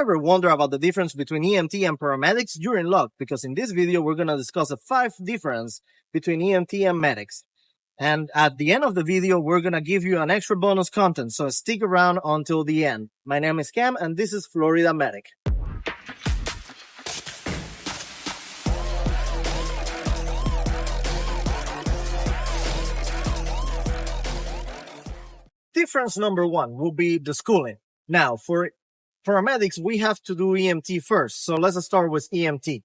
ever wonder about the difference between EMT and paramedics, you're in luck, because in this video, we're going to discuss the 5 difference between EMT and medics. And at the end of the video, we're going to give you an extra bonus content, so stick around until the end. My name is Cam, and this is Florida Medic. Difference number 1 will be the schooling. Now, for paramedics, we have to do EMT first. So let's start with EMT.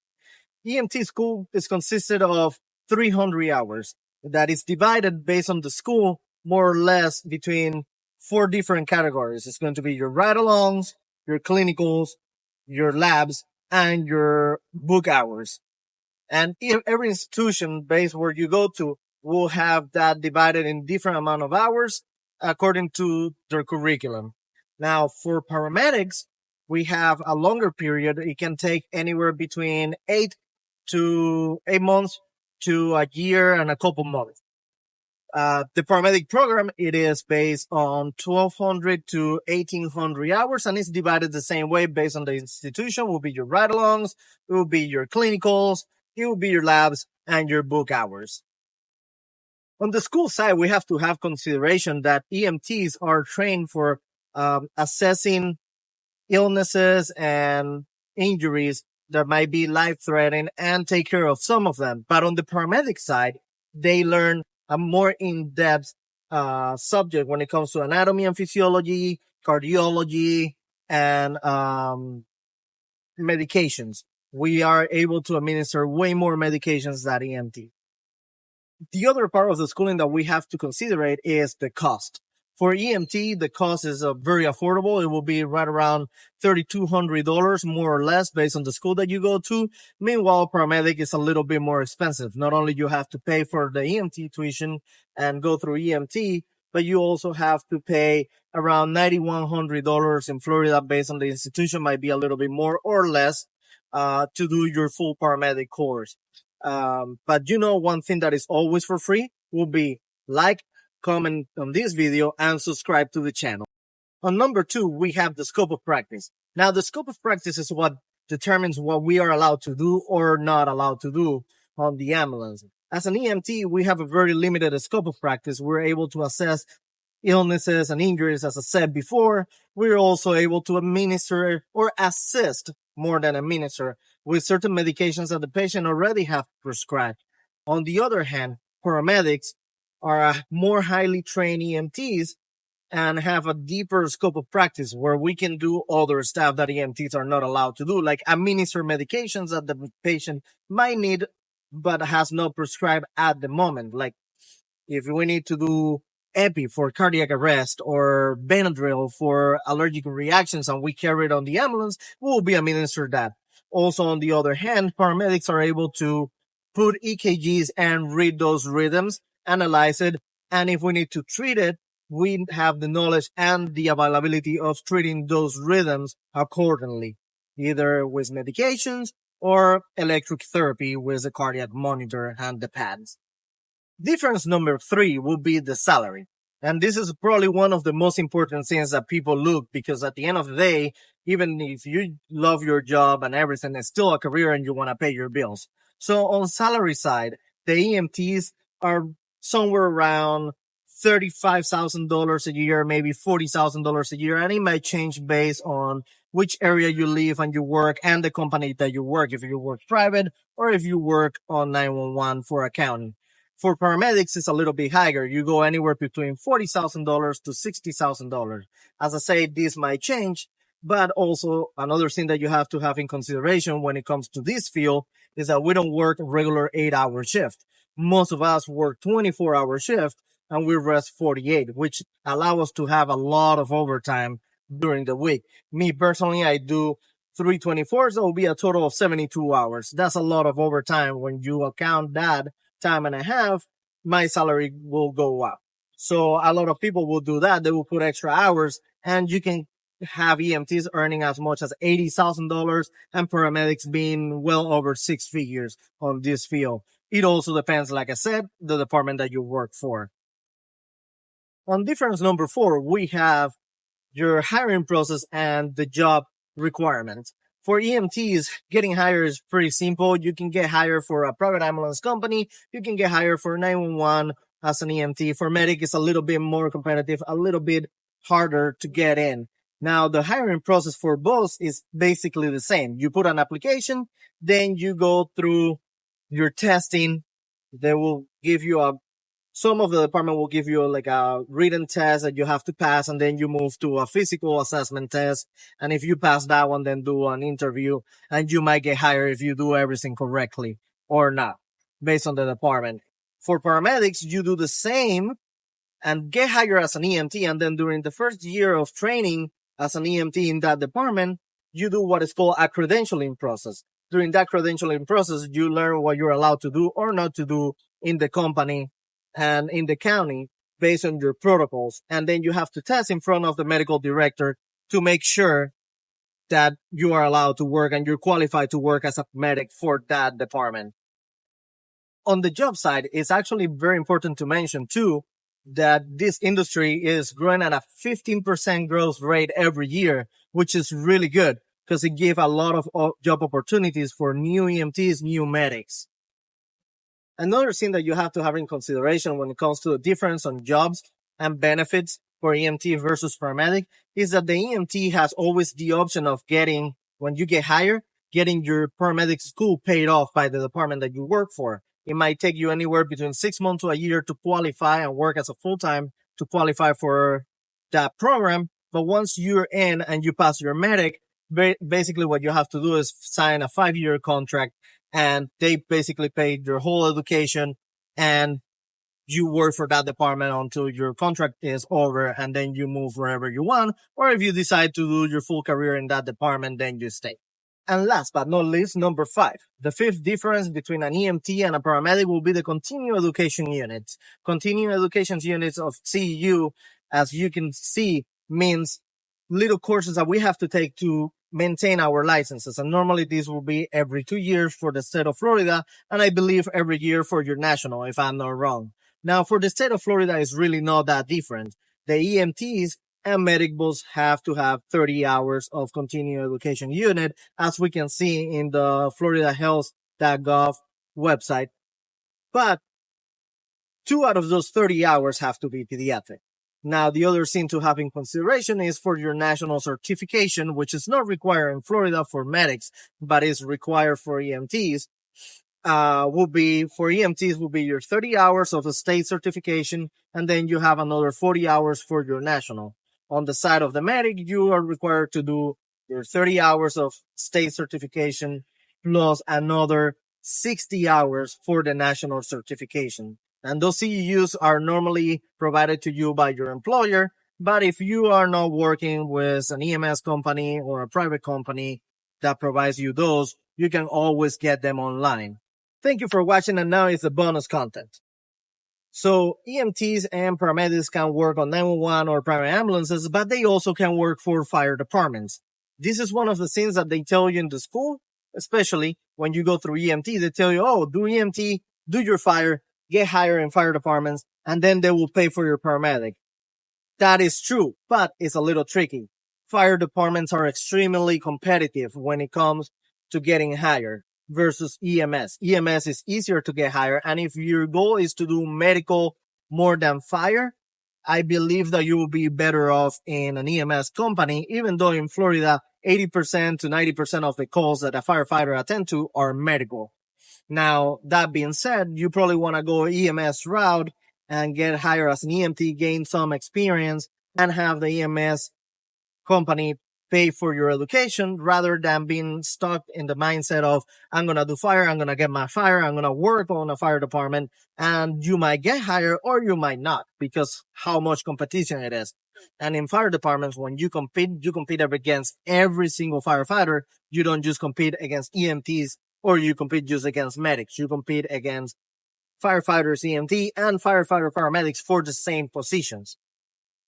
EMT school is consisted of 300 hours that is divided based on the school, more or less between 4 different categories. It's going to be your ride-alongs, your clinicals, your labs, and your book hours. And every institution based where you go to will have that divided in different amount of hours according to their curriculum. Now, for paramedics, we have a longer period. It can take anywhere between 8 months to a year and a couple months. The paramedic program, it is based on 1,200 to 1,800 hours, and it's divided the same way based on the institution. It will be your ride-alongs, it will be your clinicals, it will be your labs, and your book hours. On the school side, we have to have consideration that EMTs are trained for assessing illnesses and injuries that might be life-threatening and take care of some of them. But on the paramedic side, they learn a more in-depth subject when it comes to anatomy and physiology, cardiology, and medications. We are able to administer way more medications than EMT. The other part of the schooling that we have to consider is the cost. For EMT, the cost is very affordable. It will be right around $3,200, more or less, based on the school that you go to. Meanwhile, paramedic is a little bit more expensive. Not only you have to pay for the EMT tuition and go through EMT, but you also have to pay around $9,100 in Florida, based on the institution. Might be a little bit more or less to do your full paramedic course. But one thing that is always for free will be like, comment on this video, and subscribe to the channel. On number 2, we have the scope of practice. Now, the scope of practice is what determines what we are allowed to do or not allowed to do on the ambulance. As an EMT, we have a very limited scope of practice. We're able to assess illnesses and injuries, as I said before. We're also able to administer or assist, more than administer, with certain medications that the patient already have prescribed. On the other hand, paramedics are more highly trained EMTs and have a deeper scope of practice where we can do other stuff that EMTs are not allowed to do, like administer medications that the patient might need but has not prescribed at the moment. Like if we need to do epi for cardiac arrest or Benadryl for allergic reactions and we carry it on the ambulance, we will be administered that. Also, on the other hand, paramedics are able to put EKGs and read those rhythms, analyze it, and if we need to treat it, we have the knowledge and the availability of treating those rhythms accordingly, either with medications or electric therapy with the cardiac monitor and the pads. Difference number 3 will be the salary. And this is probably one of the most important things that people look, because at the end of the day, even if you love your job and everything, it's still a career and you want to pay your bills. So on salary side, the EMTs are somewhere around $35,000 a year, maybe $40,000 a year, and it might change based on which area you live and you work and the company that you work, if you work private or if you work on 911 for accounting. For paramedics, it's a little bit higher. You go anywhere between $40,000 to $60,000. As I say, this might change, but also another thing that you have to have in consideration when it comes to this field is that we don't work a regular 8-hour shift. Most of us work 24-hour shift and we rest 48, which allow us to have a lot of overtime during the week. Me personally, I do 3 24s. That will be a total of 72 hours. That's a lot of overtime. When you account that time and a half, my salary will go up. So a lot of people will do that. They will put extra hours, and you can have EMTs earning as much as $80,000 and paramedics being well over 6 figures on this field. It also depends, like I said, the department that you work for. On difference number 4, we have your hiring process and the job requirements. For EMTs, getting hired is pretty simple. You can get hired for a private ambulance company. You can get hired for 911 as an EMT. For medic, it's a little bit more competitive, a little bit harder to get in. Now, the hiring process for both is basically the same. You put an application, then you go through your testing. They will give you some of the department will give you like a written test that you have to pass, and then you move to a physical assessment test. And if you pass that one, then do an interview, and you might get hired if you do everything correctly or not, based on the department. For paramedics, you do the same and get hired as an EMT. And then during the first year of training as an EMT in that department, you do what is called a credentialing process. During that credentialing process, you learn what you're allowed to do or not to do in the company and in the county based on your protocols. And then you have to test in front of the medical director to make sure that you are allowed to work and you're qualified to work as a medic for that department. On the job side, it's actually very important to mention too that this industry is growing at a 15% growth rate every year, which is really good because it gives a lot of job opportunities for new EMTs, new medics. Another thing that you have to have in consideration when it comes to the difference on jobs and benefits for EMT versus paramedic is that the EMT has always the option of getting, when you get hired, getting your paramedic school paid off by the department that you work for. It might take you anywhere between 6 months to a year to qualify and work as a full-time to qualify for that program. But once you're in and you pass your medic, basically what you have to do is sign a 5-year contract, and they basically pay your whole education, and you work for that department until your contract is over, and then you move wherever you want. Or if you decide to do your full career in that department, then you stay. And last but not least, number 5. The fifth difference between an EMT and a paramedic will be the continuing education units. Continuing education units of CEU, as you can see, means little courses that we have to take to maintain our licenses. And normally these will be every 2 years for the state of Florida, and I believe every year for your national, if I'm not wrong. Now, for the state of Florida, it's really not that different. The EMTs and medic both have to have 30 hours of continuing education unit, as we can see in the floridahealth.gov website. But 2 out of those 30 hours have to be pediatric. Now, the other thing to have in consideration is for your national certification, which is not required in Florida for medics, but is required for EMTs. Will be your 30 hours of a state certification, and then you have another 40 hours for your national. On the side of the medic, you are required to do your 30 hours of state certification plus another 60 hours for the national certification. And those CEUs are normally provided to you by your employer. But if you are not working with an EMS company or a private company that provides you those, you can always get them online. Thank you for watching, and now is the bonus content. So EMTs and paramedics can work on 911 or private ambulances, but they also can work for fire departments. This is one of the things that they tell you in the school, especially when you go through EMT. They tell you, oh, do EMT, do your fire, get hired in fire departments, and then they will pay for your paramedic. That is true, but it's a little tricky. Fire departments are extremely competitive when it comes to getting hired versus EMS. EMS is easier to get hired, and if your goal is to do medical more than fire, I believe that you will be better off in an EMS company, even though in Florida, 80% to 90% of the calls that a firefighter attend to are medical. Now, that being said, you probably want to go EMS route and get hired as an EMT, gain some experience, and have the EMS company pay for your education rather than being stuck in the mindset of, I'm going to do fire, I'm going to get my fire, I'm going to work on a fire department, and you might get hired or you might not because how much competition it is. And in fire departments, when you compete against every single firefighter. You don't just compete against EMTs or you compete just against medics. You compete against firefighters, EMT, and firefighter paramedics for the same positions,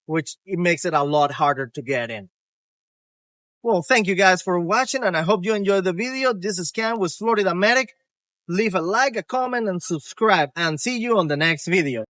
which it makes it a lot harder to get in. Well, thank you guys for watching, and I hope you enjoyed the video. This is Cam with Florida Medic. Leave a like, a comment, and subscribe, and see you on the next video.